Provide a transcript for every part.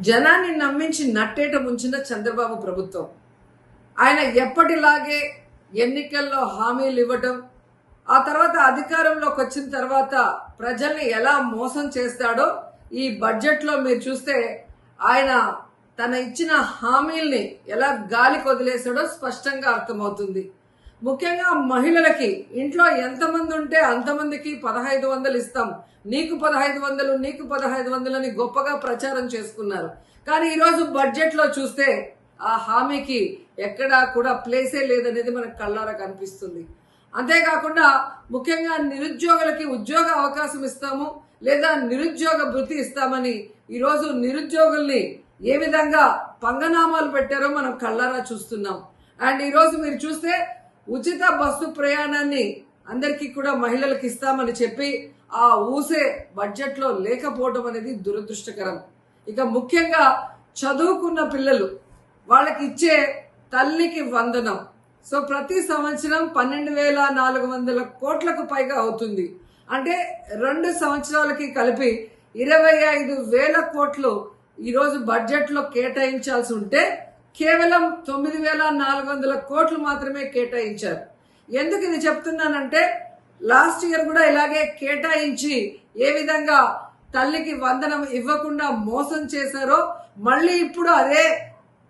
జనాన్ని నమ్మించి నట్టేట ముంచిన చంద్రబాబు ప్రభుత్వం ఆయన ఎప్పటిలాగే ఎన్నికల్లో హామీలు ఇవ్వటం, ఆ తర్వాత అధికారంలోకి వచ్చిన తర్వాత ప్రజల్ని ఎలా మోసం చేస్తాడో ఈ బడ్జెట్లో మీరు చూస్తే ఆయన తన ఇచ్చిన హామీల్ని ఎలా గాలికి వదిలేసాడో స్పష్టంగా అర్థమవుతుంది. ముఖ్యంగా మహిళలకి ఇంట్లో ఎంతమంది ఉంటే అంతమందికి 1500 ఇస్తాం, నీకు 1500, నీకు 1500 అని గొప్పగా ప్రచారం చేసుకున్నారు. కానీ ఈరోజు బడ్జెట్లో చూస్తే ఆ హామీకి ఎక్కడా కూడా ప్లేసే లేదనేది మనకు కళ్ళారా కనిపిస్తుంది. అంతేకాకుండా ముఖ్యంగా నిరుద్యోగులకి ఉద్యోగ అవకాశం ఇస్తాము లేదా నిరుద్యోగ భృతి ఇస్తామని ఈరోజు నిరుద్యోగుల్ని ఏ విధంగా పంగనామాలు పెట్టారో మనం కళ్ళారా చూస్తున్నాం. అండ్ ఈరోజు మీరు చూస్తే ఉచిత బస్సు ప్రయాణాన్ని అందరికీ కూడా మహిళలకు ఇస్తామని చెప్పి ఆ ఊసే బడ్జెట్లో లేకపోవడం అనేది దురదృష్టకరం. ఇక ముఖ్యంగా చదువుకున్న పిల్లలు వాళ్ళకి ఇచ్చే తల్లికి వందనం, సో ప్రతి సంవత్సరం 12,400 కోట్లకు పైగా అవుతుంది. అంటే 2 సంవత్సరాలకి కలిపి 25,000 కోట్లు ఈరోజు బడ్జెట్లో కేటాయించాల్సి ఉంటే కేవలం 9,400 కోట్లు మాత్రమే కేటాయించారు. ఎందుకు ఇది చెప్తున్నానంటే లాస్ట్ ఇయర్ కూడా ఇలాగే కేటాయించి ఏ విధంగా తల్లికి వందనం ఇవ్వకుండా మోసం చేశారో మళ్ళీ ఇప్పుడు అదే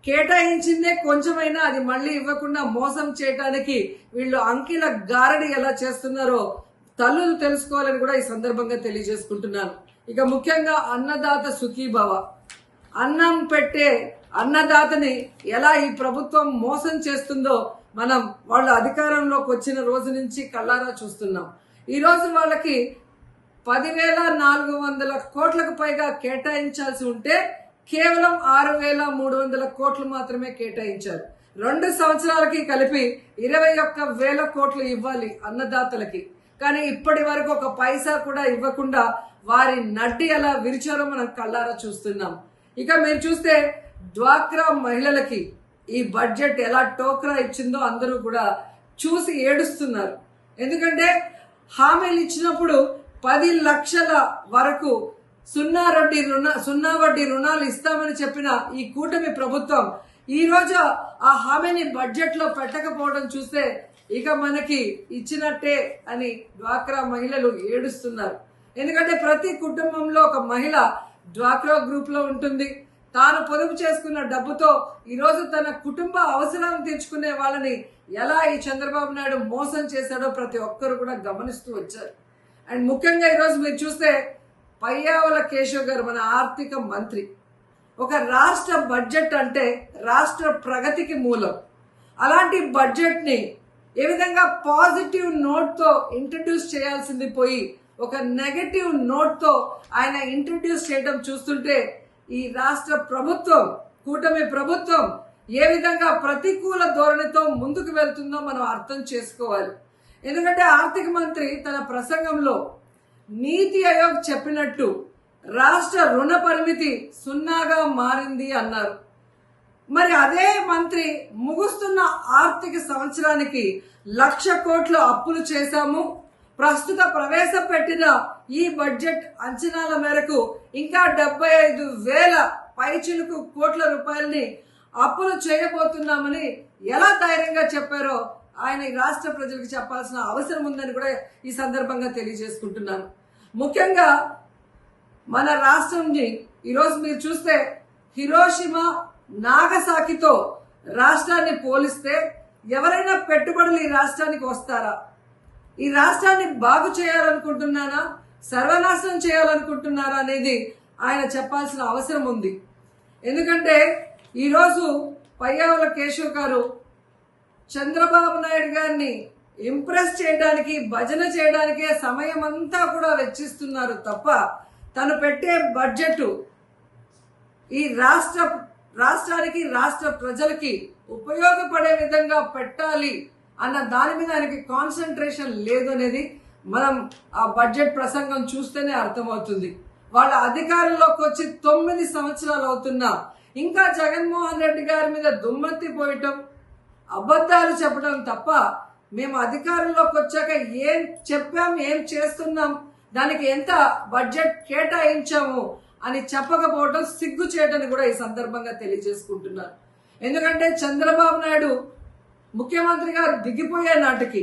కేటాయించిందే కొంచెమైనా అది మళ్ళీ ఇవ్వకుండా మోసం చేయడానికి వీళ్ళు అంకెల గారడి ఎలా చేస్తున్నారో తల్లులు తెలుసుకోవాలని కూడా ఈ సందర్భంగా తెలియజేసుకుంటున్నాను. ఇక ముఖ్యంగా అన్నదాత సుఖీభవ, అన్నం పెట్టే అన్నదాతని ఎలా ఈ ప్రభుత్వం మోసం చేస్తుందో మనం వాళ్ళు అధికారంలోకి వచ్చిన రోజు నుంచి కళ్ళారా చూస్తున్నాం. ఈరోజు వాళ్ళకి 10,400 కోట్లకు పైగా కేటాయించాల్సి ఉంటే కేవలం 6,300 కోట్లు మాత్రమే కేటాయించారు. 2 సంవత్సరాలకి కలిపి 21,000 కోట్లు ఇవ్వాలి అన్నదాతలకి, కానీ ఇప్పటి వరకు ఒక పైసా కూడా ఇవ్వకుండా వారి నడ్డి ఎలా విరిచారో మనం కళ్ళారా చూస్తున్నాం. ఇక మీరు చూస్తే డ్వాక్రా మహిళలకి ఈ బడ్జెట్ ఎలా టోక్రా ఇచ్చిందో అందరూ కూడా చూసి ఏడుస్తున్నారు. ఎందుకంటే హామీలు ఇచ్చినప్పుడు 10 లక్షల వరకు సున్నా వడ్డీ రుణాలు ఇస్తామని చెప్పిన ఈ కూటమి ప్రభుత్వం ఈ రోజు ఆ హామీని బడ్జెట్ లో పెట్టకపోవడం చూస్తే ఇక మనకి ఇచ్చినట్టే అని డ్వాక్రా మహిళలు ఏడుస్తున్నారు. ఎందుకంటే ప్రతి కుటుంబంలో ఒక మహిళ డ్వాక్రా గ్రూప్ లో ఉంటుంది. తాను పొదుపు చేసుకున్న డబ్బుతో ఈరోజు తన కుటుంబ అవసరాలను తీర్చుకునే వాళ్ళని ఎలా ఈ చంద్రబాబు నాయుడు మోసం చేశాడో ప్రతి ఒక్కరు కూడా గమనిస్తూ వచ్చారు. అండ్ ముఖ్యంగా ఈరోజు మీరు చూస్తే పయ్యావుల కేశవ్ గారు మన ఆర్థిక మంత్రి, ఒక రాష్ట్ర బడ్జెట్ అంటే రాష్ట్ర ప్రగతికి మూలం. అలాంటి బడ్జెట్ని ఏ విధంగా పాజిటివ్ నోట్తో ఇంట్రడ్యూస్ చేయాల్సింది పోయి ఒక నెగటివ్ నోట్తో ఆయన ఇంట్రడ్యూస్ చేయడం చూస్తుంటే ఈ రాష్ట్ర ప్రభుత్వం, కూటమి ప్రభుత్వం ఏ విధంగా ప్రతికూల ధోరణితో ముందుకు వెళ్తుందో మనం అర్థం చేసుకోవాలి. ఎందుకంటే ఆర్థిక మంత్రి తన ప్రసంగంలో నీతి ఆయోగ్ చెప్పినట్టు రాష్ట్ర రుణ పరిమితి 0గా మారింది అన్నారు. మరి అదే మంత్రి ముగుస్తున్న ఆర్థిక సంవత్సరానికి 1,00,000 కోట్ల అప్పులు చేశాము, ప్రస్తుత ప్రవేశపెట్టిన ఈ బడ్జెట్ అంచనాల మేరకు ఇంకా 75,000 పైచిలుకు కోట్ల రూపాయలని అప్పులు చేయబోతున్నామని ఎలా ధైర్యంగా చెప్పారో ఆయన ఈ రాష్ట్ర ప్రజలకు చెప్పాల్సిన అవసరం ఉందని కూడా ఈ సందర్భంగా తెలియజేసుకుంటున్నాను. ముఖ్యంగా మన రాష్ట్రంని ఈరోజు మీరు చూస్తే హిరోషిమా నాగసాకితో రాష్ట్రాన్ని పోలిస్తే ఎవరైనా పెట్టుబడులు ఈ రాష్ట్రానికి వస్తారా? ఈ రాష్ట్రాన్ని బాగు చేయాలనుకుంటున్నారా, సర్వనాశనం చేయాలనుకుంటున్నారా అనేది ఆయన చెప్పాల్సిన అవసరం ఉంది. ఎందుకంటే ఈరోజు పయ్యావుల కేశవ్ గారు చంద్రబాబు నాయుడు గారిని ఇంప్రెస్ చేయడానికి, భజన చేయడానికే సమయం అంతా కూడా వెచ్చిస్తున్నారు తప్ప తను పెట్టే బడ్జెట్ ఈ రాష్ట్రానికి రాష్ట్ర ప్రజలకి ఉపయోగపడే విధంగా పెట్టాలి అన్న దాని మీద ఆయనకి కాన్సన్ట్రేషన్ లేదు అనేది మనం ఆ బడ్జెట్ ప్రసంగం చూస్తేనే అర్థమవుతుంది. వాళ్ళ అధికారంలోకి వచ్చి 9 సంవత్సరాలు అవుతున్నా ఇంకా జగన్మోహన్ రెడ్డి గారి మీద దుమ్మెత్తి పోయటం, అబద్ధాలు చెప్పడం తప్ప మేము అధికారంలోకి వచ్చాక ఏం చెప్పాం, ఏం చేస్తున్నాం, దానికి ఎంత బడ్జెట్ కేటాయించాము అని చెప్పకపోవడం సిగ్గు చేయటని కూడా ఈ సందర్భంగా తెలియజేసుకుంటున్నాను. ఎందుకంటే చంద్రబాబు నాయుడు ముఖ్యమంత్రి గారు దిగిపోయే నాటికి,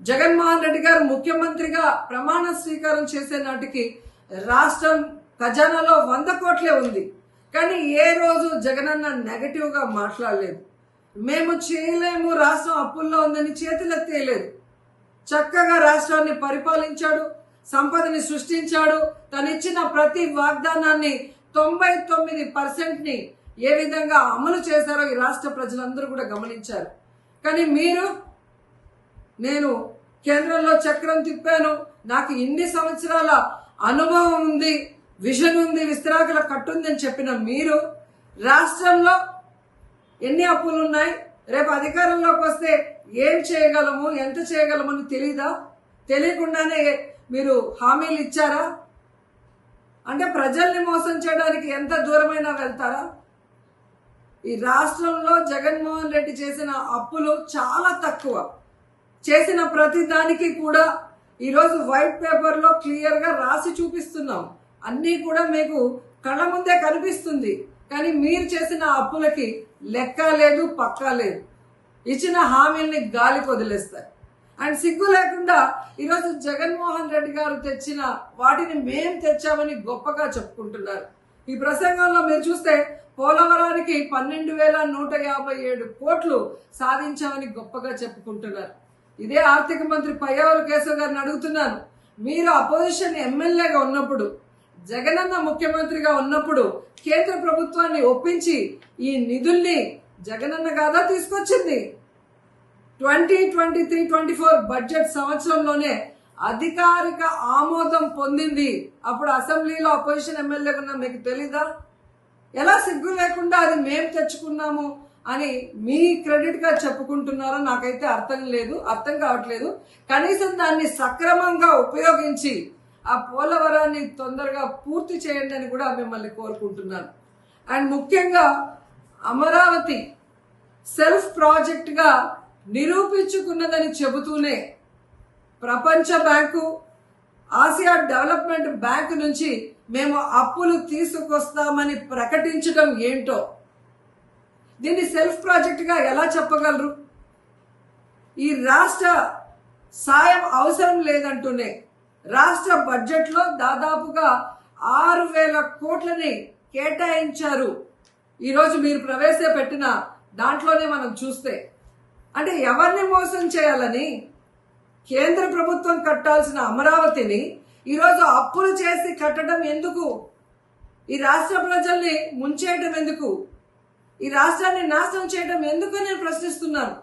జగన్మోహన్ రెడ్డి గారు ముఖ్యమంత్రిగా ప్రమాణ స్వీకారం చేసే నాటికి రాష్ట్రం ఖజానాలో 100 కోట్లే ఉంది. కానీ ఏ రోజు జగనన్న నెగటివ్ గా మాట్లాడలేదు. మేము చేయలేము, రాష్ట్రం అప్పుల్లో ఉందని చేతులెత్తేయలేదు. చక్కగా రాష్ట్రాన్ని పరిపాలించాడు, సంపదని సృష్టించాడు. తనిచ్చిన ప్రతి వాగ్దానాన్ని 99% ఏ విధంగా అమలు చేశారో ఈ రాష్ట్ర ప్రజలందరూ కూడా గమనించారు. కానీ మీరు, నేను కేంద్రంలో చక్రం తిప్పాను, నాకు ఇన్ని సంవత్సరాల అనుభవం ఉంది, విజన్ ఉంది, విస్తరాకుల కట్టుంది అని చెప్పిన మీరు రాష్ట్రంలో ఎన్ని అప్పులు ఉన్నాయి, రేపు అధికారంలోకి వస్తే ఏం చేయగలము, ఎంత చేయగలము అని తెలీదా? తెలియకుండానే మీరు హామీలు ఇచ్చారా? అంటే ప్రజల్ని మోసం చేయడానికి ఎంత దూరమైనా వెళ్తారా? ఈ రాష్ట్రంలో జగన్మోహన్ రెడ్డి చేసిన అప్పులు చాలా తక్కువ. చేసిన ప్రతి దానికి కూడా ఈరోజు వైట్ పేపర్లో క్లియర్గా రాసి చూపిస్తున్నాం. అన్నీ కూడా మీకు కళ్ళ ముందే కనిపిస్తుంది. కానీ మీరు చేసిన అప్పులకి లెక్క లేదు, పక్కా లేదు. ఇచ్చిన హామీల్ని గాలికి వదిలేస్తారు. అండ్ సిగ్గు లేకుండా ఈరోజు జగన్మోహన్ రెడ్డి గారు తెచ్చిన వాటిని మేం తెచ్చామని గొప్పగా చెప్పుకుంటున్నారు. ఈ ప్రసంగంలో మీరు చూస్తే పోలవరానికి 12,157 కోట్లు సాధించామని గొప్పగా చెప్పుకుంటున్నారు. ఇదే ఆర్థిక మంత్రి పయ్యావుల కేశవ్ గారిని అడుగుతున్నాను, మీరు అపోజిషన్ ఎమ్మెల్యేగా ఉన్నప్పుడు, జగనన్న ముఖ్యమంత్రిగా ఉన్నప్పుడు కేంద్ర ప్రభుత్వాన్ని ఒప్పించి ఈ నిధుల్ని జగనన్న కాదా తీసుకొచ్చింది? 2023-24 బడ్జెట్ సంవత్సరంలోనే అధికారిక ఆమోదం పొందింది. అప్పుడు అసెంబ్లీలో అపోజిషన్ ఎమ్మెల్యేగా ఉన్న మీకు తెలీదా? ఎలా సిగ్గు లేకుండా అది మేము తెచ్చుకున్నాము అని మీ క్రెడిట్ గా చెప్పుకుంటున్నారో నాకైతే అర్థం కావట్లేదు. కనీసం దాన్ని సక్రమంగా ఉపయోగించి ఆ పోలవరాన్ని తొందరగా పూర్తి చేయండి అని కూడా మిమ్మల్ని కోరుకుంటున్నాను. అండ్ ముఖ్యంగా అమరావతి సెల్ఫ్ ప్రాజెక్ట్ గా నిరూపించుకున్నదని చెబుతూనే ప్రపంచ బ్యాంకు, ఆసియా డెవలప్మెంట్ బ్యాంక్ నుంచి మేము అప్పులు తీసుకొస్తామని ప్రకటించడం ఏంటో, దీన్ని సెల్ఫ్ ప్రాజెక్ట్ గా ఎలా చెప్పగలరు? ఈ రాష్ట్ర సాయం అవసరం లేదంటూనే రాష్ట్ర బడ్జెట్లో దాదాపుగా 6,000 కోట్లని కేటాయించారు. ఈరోజు మీరు ప్రవేశపెట్టిన దాంట్లోనే మనం చూస్తే, అంటే ఎవరిని మోసం చేయాలని కేంద్ర ప్రభుత్వం కట్టాల్సిన అమరావతిని ఈరోజు అప్పులు చేసి కట్టడం ఎందుకు? ఈ రాష్ట్ర ప్రజల్ని ముంచేయడం ఎందుకు? ఈ రాష్ట్రాన్ని నాశనం చేయడం ఎందుకు నేను ప్రశ్నిస్తున్నాను.